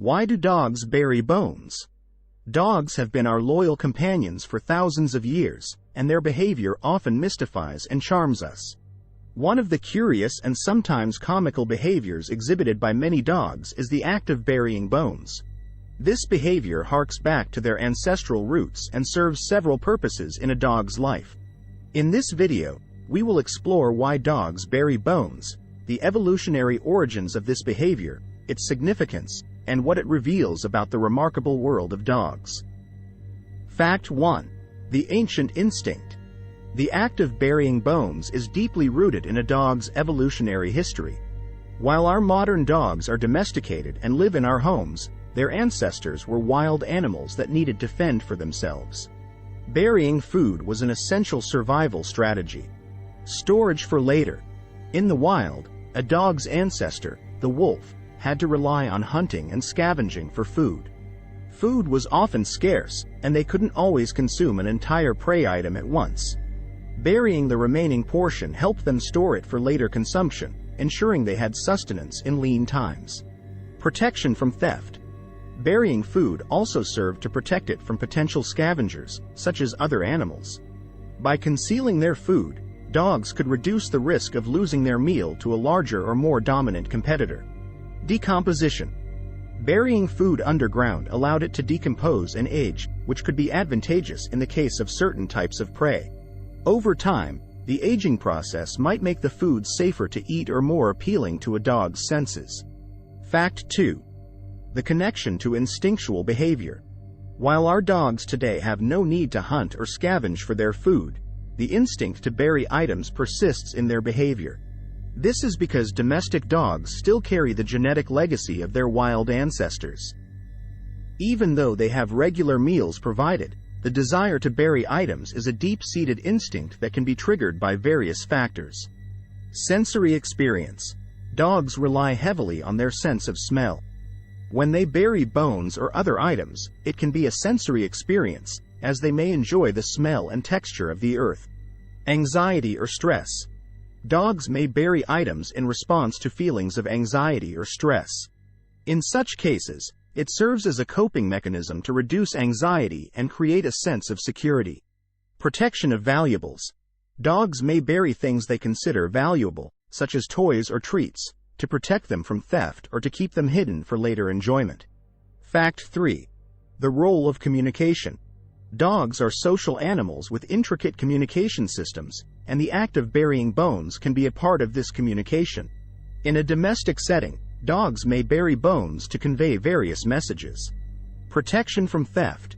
Why do dogs bury bones? Dogs have been our loyal companions for thousands of years, and their behavior often mystifies and charms us. One of the curious and sometimes comical behaviors exhibited by many dogs is the act of burying bones. This behavior harks back to their ancestral roots and serves several purposes in a dog's life. In this video, we will explore why dogs bury bones, the evolutionary origins of this behavior, its significance, and what it reveals about the remarkable world of dogs. Fact 1. The ancient instinct. The act of burying bones is deeply rooted in a dog's evolutionary history. While our modern dogs are domesticated and live in our homes, their ancestors were wild animals that needed to fend for themselves. Burying food was an essential survival strategy. Storage for later. In the wild, a dog's ancestor, the wolf, had to rely on hunting and scavenging for food. Food was often scarce, and they couldn't always consume an entire prey item at once. Burying the remaining portion helped them store it for later consumption, ensuring they had sustenance in lean times. Protection from theft. Burying food also served to protect it from potential scavengers, such as other animals. By concealing their food, dogs could reduce the risk of losing their meal to a larger or more dominant competitor. Decomposition. Burying food underground allowed it to decompose and age, which could be advantageous in the case of certain types of prey. Over time, the aging process might make the food safer to eat or more appealing to a dog's senses. Fact 2. The connection to instinctual behavior. While our dogs today have no need to hunt or scavenge for their food, the instinct to bury items persists in their behavior. This is because domestic dogs still carry the genetic legacy of their wild ancestors. Even though they have regular meals provided, the desire to bury items is a deep-seated instinct that can be triggered by various factors. Sensory experience. Dogs rely heavily on their sense of smell. When they bury bones or other items, it can be a sensory experience, as they may enjoy the smell and texture of the earth. Anxiety or stress. Dogs may bury items in response to feelings of anxiety or stress. In such cases, it serves as a coping mechanism to reduce anxiety and create a sense of security. Protection of valuables. Dogs may bury things they consider valuable, such as toys or treats, to protect them from theft or to keep them hidden for later enjoyment. Fact 3. The role of communication. Dogs are social animals with intricate communication systems, and the act of burying bones can be a part of this communication. In a domestic setting, dogs may bury bones to convey various messages. Protection from theft.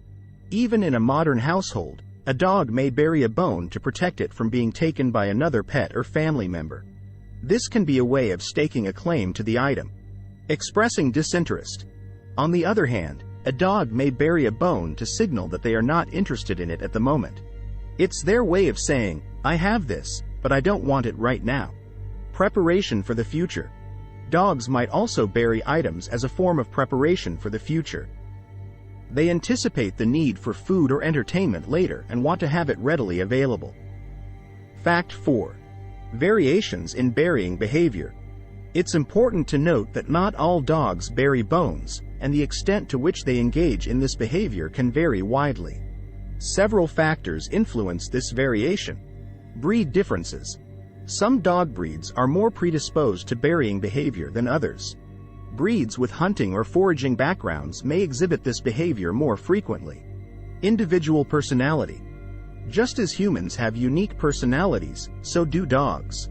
Even in a modern household, a dog may bury a bone to protect it from being taken by another pet or family member. This can be a way of staking a claim to the item. Expressing disinterest. On the other hand, a dog may bury a bone to signal that they are not interested in it at the moment. It's their way of saying, "I have this, but I don't want it right now." Preparation for the future. Dogs might also bury items as a form of preparation for the future. They anticipate the need for food or entertainment later and want to have it readily available. Fact 4. Variations in burying behavior. It's important to note that not all dogs bury bones, and the extent to which they engage in this behavior can vary widely. Several factors influence this variation. Breed differences. Some dog breeds are more predisposed to burying behavior than others. Breeds with hunting or foraging backgrounds may exhibit this behavior more frequently. Individual personality. Just as humans have unique personalities, so do dogs.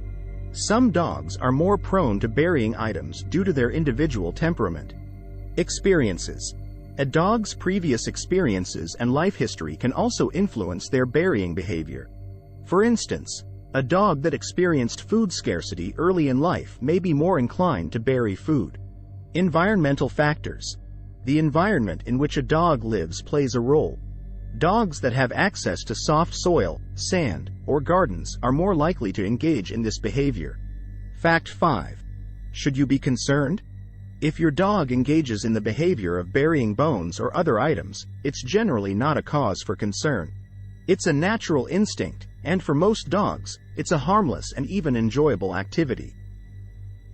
Some dogs are more prone to burying items due to their individual temperament. Experiences. A dog's previous experiences and life history can also influence their burying behavior. For instance, a dog that experienced food scarcity early in life may be more inclined to bury food. Environmental factors. The environment in which a dog lives plays a role. Dogs that have access to soft soil, sand, or gardens are more likely to engage in this behavior. Fact 5. Should you be concerned? If your dog engages in the behavior of burying bones or other items, it's generally not a cause for concern. It's a natural instinct, and for most dogs, it's a harmless and even enjoyable activity.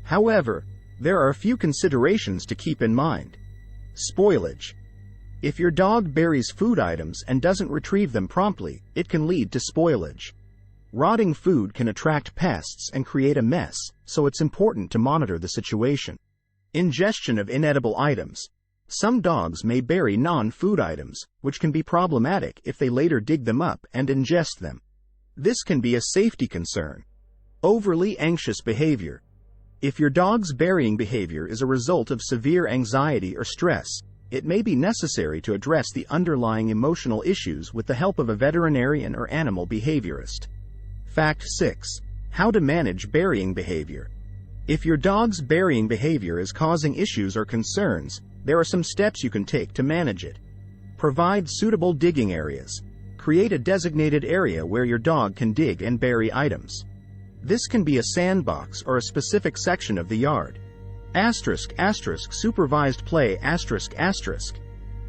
However, there are a few considerations to keep in mind. Spoilage. If your dog buries food items and doesn't retrieve them promptly, it can lead to spoilage. Rotting food can attract pests and create a mess, so it's important to monitor the situation. Ingestion of inedible items. Some dogs may bury non-food items, which can be problematic if they later dig them up and ingest them. This can be a safety concern. Overly anxious behavior. If your dog's burying behavior is a result of severe anxiety or stress, it may be necessary to address the underlying emotional issues with the help of a veterinarian or animal behaviorist. Fact 6. How to manage burying behavior. If your dog's burying behavior is causing issues or concerns, there are some steps you can take to manage it. Provide suitable digging areas. Create a designated area where your dog can dig and bury items. This can be a sandbox or a specific section of the yard. Supervised play.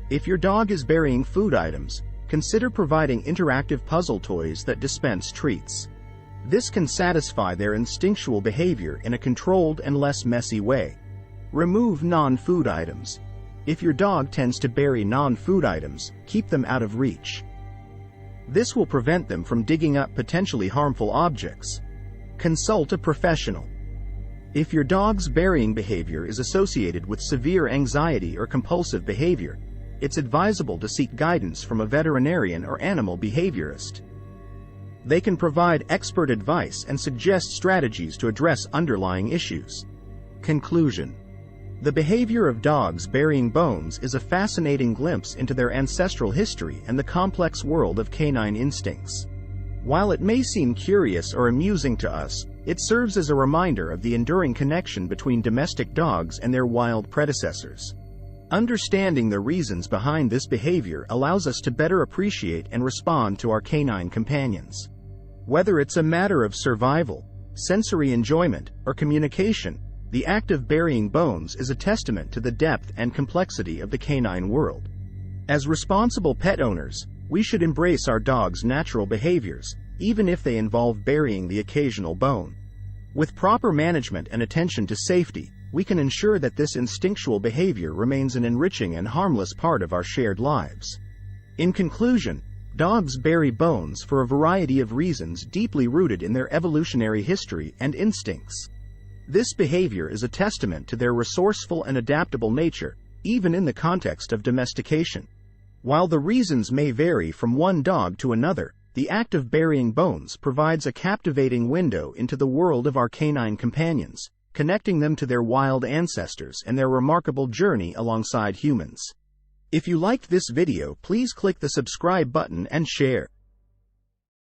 If your dog is burying food items, consider providing interactive puzzle toys that dispense treats. This can satisfy their instinctual behavior in a controlled and less messy way. Remove non-food items. If your dog tends to bury non-food items, keep them out of reach. This will prevent them from digging up potentially harmful objects. Consult a professional. If your dog's burying behavior is associated with severe anxiety or compulsive behavior, it's advisable to seek guidance from a veterinarian or animal behaviorist. They can provide expert advice and suggest strategies to address underlying issues. Conclusion. The behavior of dogs burying bones is a fascinating glimpse into their ancestral history and the complex world of canine instincts. While it may seem curious or amusing to us, it serves as a reminder of the enduring connection between domestic dogs and their wild predecessors. Understanding the reasons behind this behavior allows us to better appreciate and respond to our canine companions. Whether it's a matter of survival, sensory enjoyment, or communication, the act of burying bones is a testament to the depth and complexity of the canine world. As responsible pet owners, we should embrace our dogs' natural behaviors, even if they involve burying the occasional bone. With proper management and attention to safety, we can ensure that this instinctual behavior remains an enriching and harmless part of our shared lives. In conclusion, dogs bury bones for a variety of reasons deeply rooted in their evolutionary history and instincts. This behavior is a testament to their resourceful and adaptable nature, even in the context of domestication. While the reasons may vary from one dog to another, the act of burying bones provides a captivating window into the world of our canine companions, connecting them to their wild ancestors and their remarkable journey alongside humans. If you liked this video, please click the subscribe button and share.